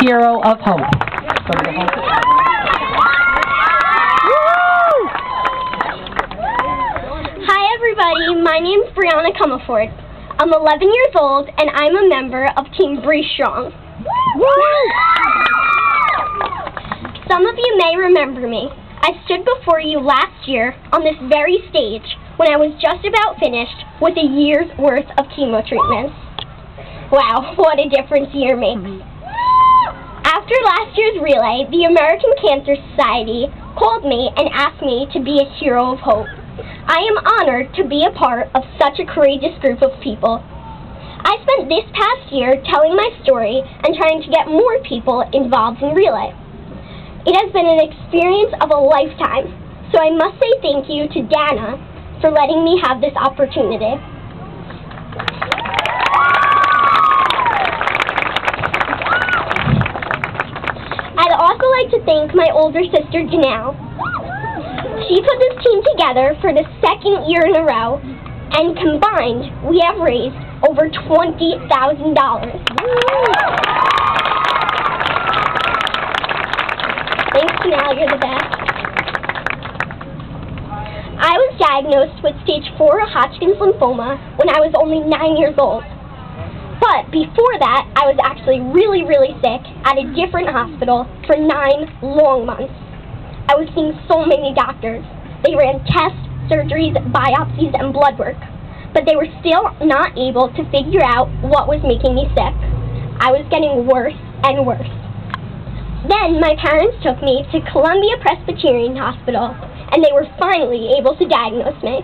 hero of hope. Hi everybody, my name's Brianna Comerford. I'm 11 years old and I'm a member of Team Bree Strong. Some of you may remember me. I stood before you last year on this very stage when I was just about finished with a year's worth of chemo treatments. Wow, what a difference a year makes. After last year's relay, the American Cancer Society called me and asked me to be a hero of hope. I am honored to be a part of such a courageous group of people. I spent this past year telling my story and trying to get more people involved in relay. It has been an experience of a lifetime, so I must say thank you to Dana for letting me have this opportunity. I'd also like to thank my older sister, Janelle. She put this team together for the second year in a row, and combined, we have raised over $20,000. Thanks, Janelle, you're the best. I was diagnosed with stage 4 Hodgkin's lymphoma when I was only 9 years old. But before that, I was actually really, really sick at a different hospital for 9 long months. I was seeing so many doctors. They ran tests, surgeries, biopsies, and blood work. But they were still not able to figure out what was making me sick. I was getting worse and worse. Then my parents took me to Columbia Presbyterian Hospital, and they were finally able to diagnose me.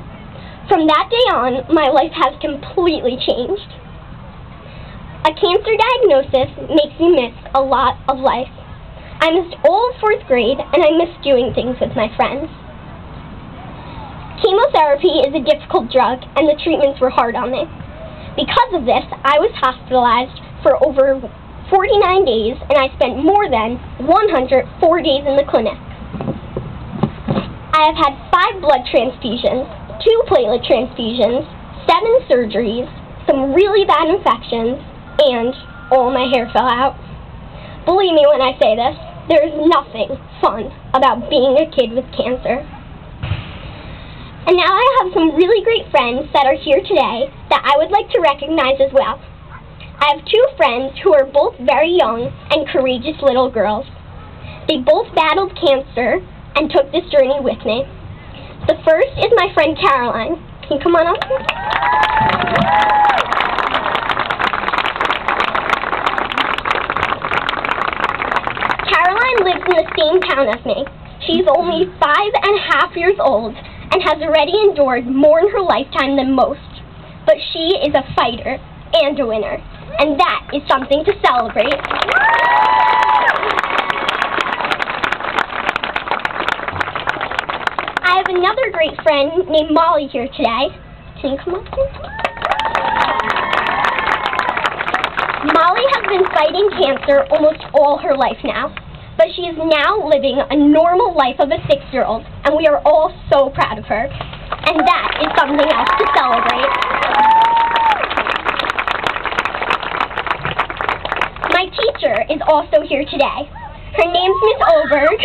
From that day on, my life has completely changed. A cancer diagnosis makes you miss a lot of life. I missed all of 4th grade, and I missed doing things with my friends. Chemotherapy is a difficult drug, and the treatments were hard on me. Because of this, I was hospitalized for over 49 days, and I spent more than 104 days in the clinic. I have had 5 blood transfusions, 2 platelet transfusions, 7 surgeries, some really bad infections, and all my hair fell out. Believe me when I say this, there is nothing fun about being a kid with cancer. And now I have some really great friends that are here today that I would like to recognize as well. I have 2 friends who are both very young and courageous little girls. They both battled cancer and took this journey with me. The first is my friend Caroline. Can you come on up? Caroline lives in the same town as me. She's only 5.5 years old and has already endured more in her lifetime than most. But she is a fighter and a winner, and that is something to celebrate. I have another great friend named Molly here today. Can you come up here? Molly has been fighting cancer almost all her life now, but she is now living a normal life of a 6-year-old, and we are all so proud of her. And that is something else to celebrate. My teacher is also here today. Her name's Miss Oberg.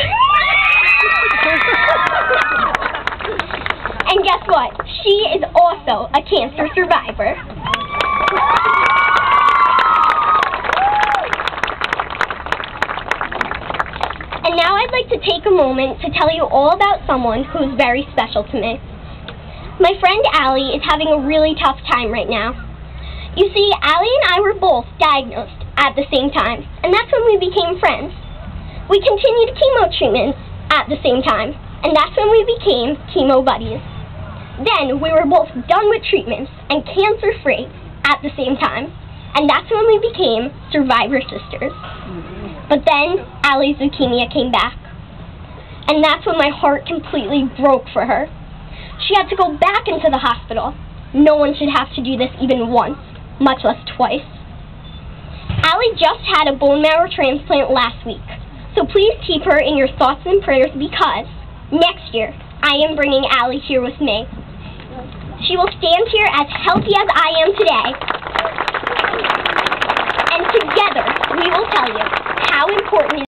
And guess what? She is also a cancer survivor. And now I'd like to take a moment to tell you all about someone who is very special to me. My friend Allie is having a really tough time right now. You see, Allie and I were both diagnosed at the same time, and that's when we became friends. We continued chemo treatments at the same time, and that's when we became chemo buddies. Then we were both done with treatments and cancer-free at the same time, and that's when we became survivor sisters. But then Allie's leukemia came back, and that's when my heart completely broke for her. She had to go back into the hospital. No one should have to do this even once, much less twice. Allie just had a bone marrow transplant last week, so please keep her in your thoughts and prayers because next year I am bringing Allie here with me. She will stand here as healthy as I am today, and together we will tell you how how important